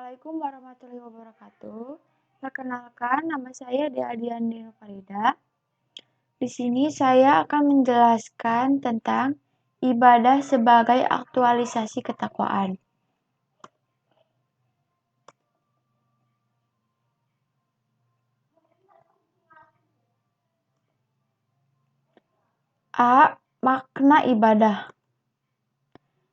Assalamualaikum warahmatullahi wabarakatuh. Perkenalkan, nama saya Dea Diani Farida. Di sini saya akan menjelaskan tentang ibadah sebagai aktualisasi ketakwaan. A. Makna ibadah.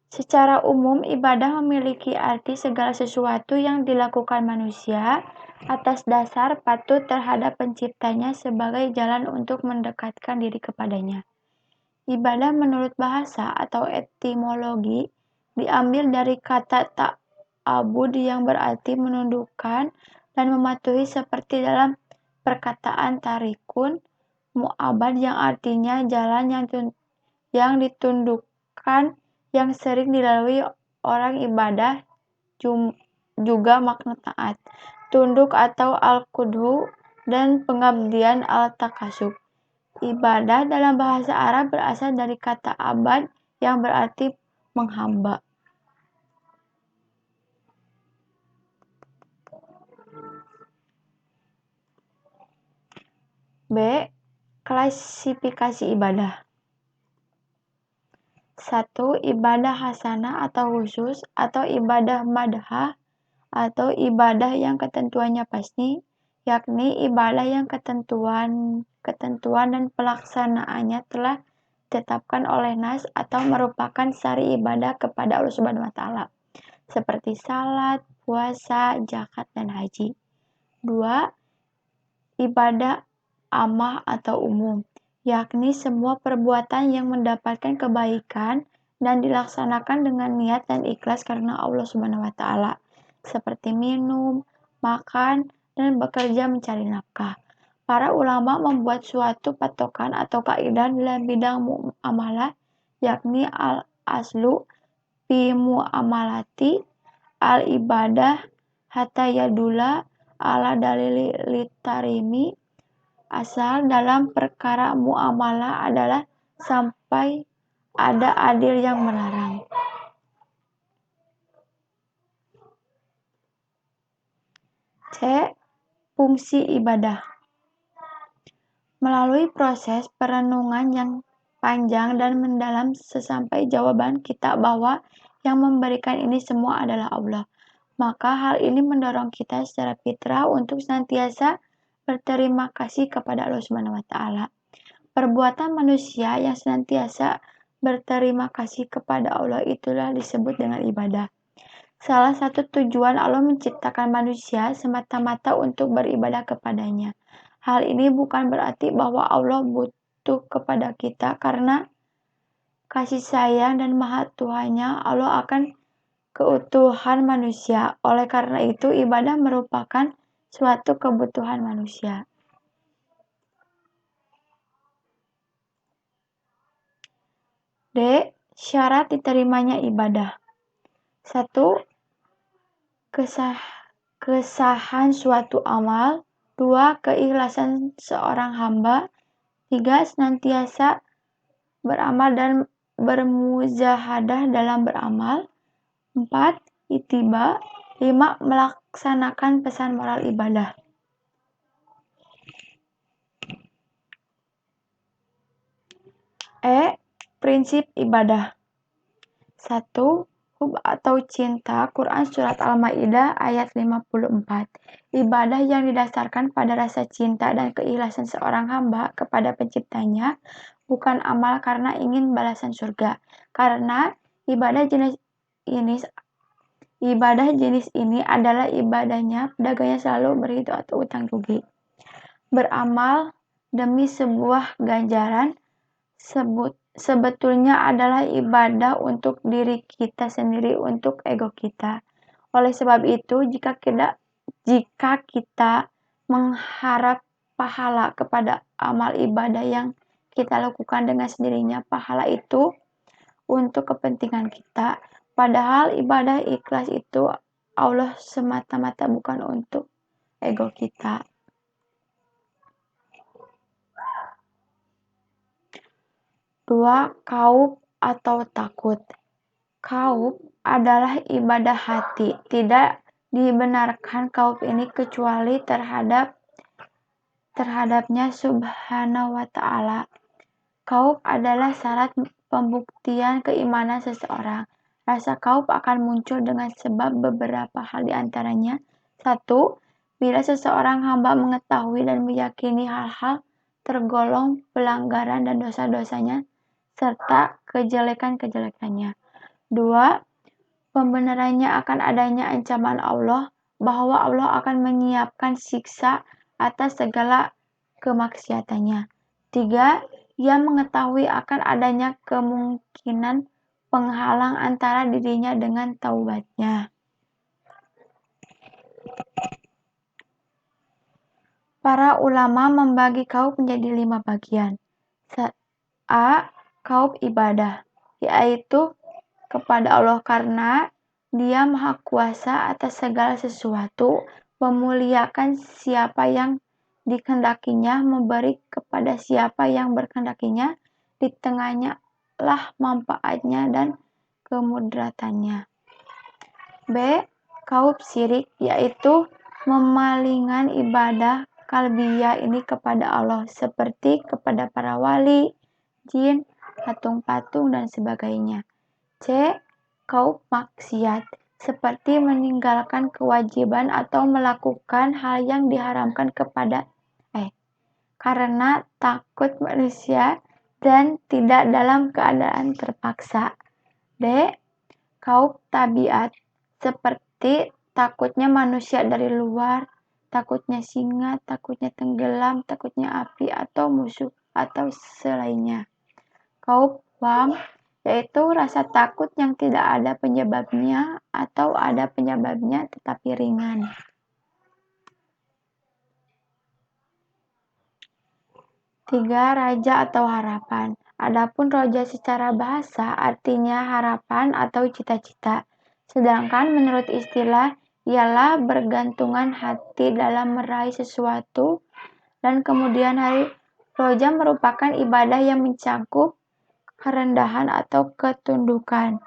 Secara umum, ibadah memiliki arti segala sesuatu yang dilakukan manusia atas dasar patuh terhadap penciptanya sebagai jalan untuk mendekatkan diri kepadanya. Ibadah menurut bahasa atau etimologi diambil dari kata ta'abud yang berarti menundukkan dan mematuhi seperti dalam perkataan tarikun mu'abad yang artinya jalan yang ditundukkan yang sering dilalui orang ibadah, juga makna taat, tunduk atau al-qudhu dan pengabdian al-takasub. Ibadah dalam bahasa Arab berasal dari kata abad yang berarti menghamba. B. Klasifikasi ibadah. 1. Ibadah hasanah atau khusus atau ibadah madhah atau ibadah yang ketentuannya pasti, yakni ibadah yang ketentuan dan pelaksanaannya telah ditetapkan oleh nas atau merupakan sari ibadah kepada Allah Subhanahu wa taala, seperti salat, puasa, zakat, dan haji. 2. Ibadah amah atau umum, yakni semua perbuatan yang mendapatkan kebaikan dan dilaksanakan dengan niat dan ikhlas karena Allah Subhanahu wa taala, seperti minum, makan, dan bekerja mencari nafkah. Para ulama membuat suatu patokan atau kaidah dalam bidang muamalah, yakni al-aslu fi muamalati al-ibadah hatta yadula ala dalili litarimi. Asal dalam perkara muamalah adalah sampai ada adil yang melarang. C. Fungsi ibadah. Melalui proses perenungan yang panjang dan mendalam sesampai jawaban kita bahwa yang memberikan ini semua adalah Allah, maka hal ini mendorong kita secara fitrah untuk senantiasa berterima kasih kepada Allah Subhanahu wa taala. Perbuatan manusia yang senantiasa berterima kasih kepada Allah itulah disebut dengan ibadah. Salah satu tujuan Allah menciptakan manusia semata-mata untuk beribadah kepadanya. Hal ini bukan berarti bahwa Allah butuh kepada kita, karena kasih sayang dan maha Tuhannya Allah akan keutuhan manusia. Oleh karena itu, ibadah merupakan suatu kebutuhan manusia. D. Syarat diterimanya ibadah. 1. Kesahan suatu amal. 2. Keikhlasan seorang hamba. 3. Senantiasa beramal dan bermujahadah dalam beramal. 4. Ittiba. 5. Melaksanakan pesan moral ibadah. E. Prinsip ibadah. 1. Hub atau cinta. Quran Surat Al-Ma'idah ayat 54. Ibadah yang didasarkan pada rasa cinta dan keikhlasan seorang hamba kepada penciptanya, bukan amal karena ingin balasan surga. Karena ibadah jenis ini adalah ibadahnya pedagangnya selalu berhitung atau utang rugi. Beramal demi sebuah ganjaran sebetulnya adalah ibadah untuk diri kita sendiri, untuk ego kita. Oleh sebab itu, jika kita mengharap pahala kepada amal ibadah yang kita lakukan dengan sendirinya, pahala itu untuk kepentingan kita. Padahal ibadah ikhlas itu Allah semata-mata, bukan untuk ego kita. 2. Khauf atau takut. Khauf adalah ibadah hati, tidak dibenarkan kaub ini kecuali terhadapnya subhanahu wa ta'ala. Kaub adalah syarat pembuktian keimanan seseorang. Rasa kaub akan muncul dengan sebab beberapa hal diantaranya. 1. Bila seseorang hamba mengetahui dan meyakini hal-hal tergolong pelanggaran dan dosa-dosanya serta kejelekan-kejelekannya. 2. Pembenarannya akan adanya ancaman Allah, bahwa Allah akan menyiapkan siksa atas segala kemaksiatannya. 3. Ia mengetahui akan adanya kemungkinan penghalang antara dirinya dengan taubatnya. Para ulama membagi kaub menjadi 5 bagian. A. Kaub ibadah, yaitu kepada Allah karena Dia Maha Kuasa atas segala sesuatu, memuliakan siapa yang dikehendakinya, memberi kepada siapa yang berkehendakinya, di tengahnya lah manfaatnya dan kemudratannya. B. Kaub syirik, yaitu memalingan ibadah kalbiyah ini kepada Allah, seperti kepada para wali, jin, patung-patung, dan sebagainya. C. Kaub maksiat, seperti meninggalkan kewajiban atau melakukan hal yang diharamkan karena takut manusia dan tidak dalam keadaan terpaksa. D. Kaub tabiat, seperti takutnya manusia dari luar, takutnya singa, takutnya tenggelam, takutnya api atau musuh atau selainnya. Kaub wam, yaitu rasa takut yang tidak ada penyebabnya atau ada penyebabnya tetapi ringan. 3. Raja atau harapan. Adapun roja secara bahasa artinya harapan atau cita-cita. Sedangkan menurut istilah ialah bergantungan hati dalam meraih sesuatu, dan kemudian hari roja merupakan ibadah yang mencakup kerendahan atau ketundukan.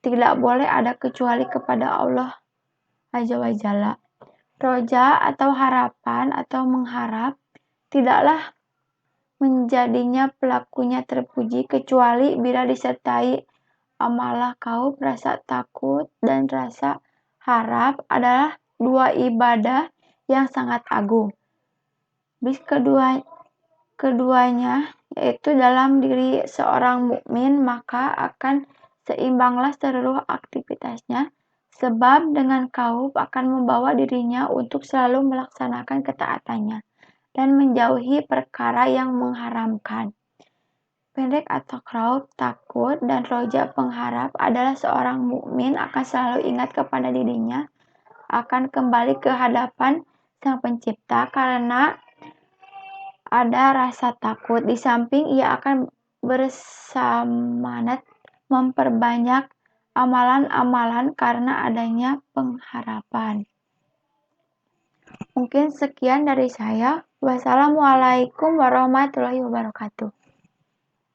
Tidak boleh ada kecuali kepada Allah Azza wa Jalla. Roja atau harapan atau mengharap tidaklah menjadinya pelakunya terpuji kecuali bila disertai amalah kaub. Rasa takut dan rasa harap adalah 2 ibadah yang sangat agung. Bis keduanya yaitu dalam diri seorang mukmin, maka akan seimbanglah seluruh aktivitasnya, sebab dengan kaub akan membawa dirinya untuk selalu melaksanakan ketaatannya dan menjauhi perkara yang mengharamkan. Pendek atau kaub takut dan roja pengharap adalah seorang mukmin akan selalu ingat kepada dirinya akan kembali ke hadapan Sang Pencipta karena ada rasa takut. Di samping ia akan bersemangat memperbanyak amalan-amalan karena adanya pengharapan. Mungkin sekian dari saya. Wassalamualaikum warahmatullahi wabarakatuh.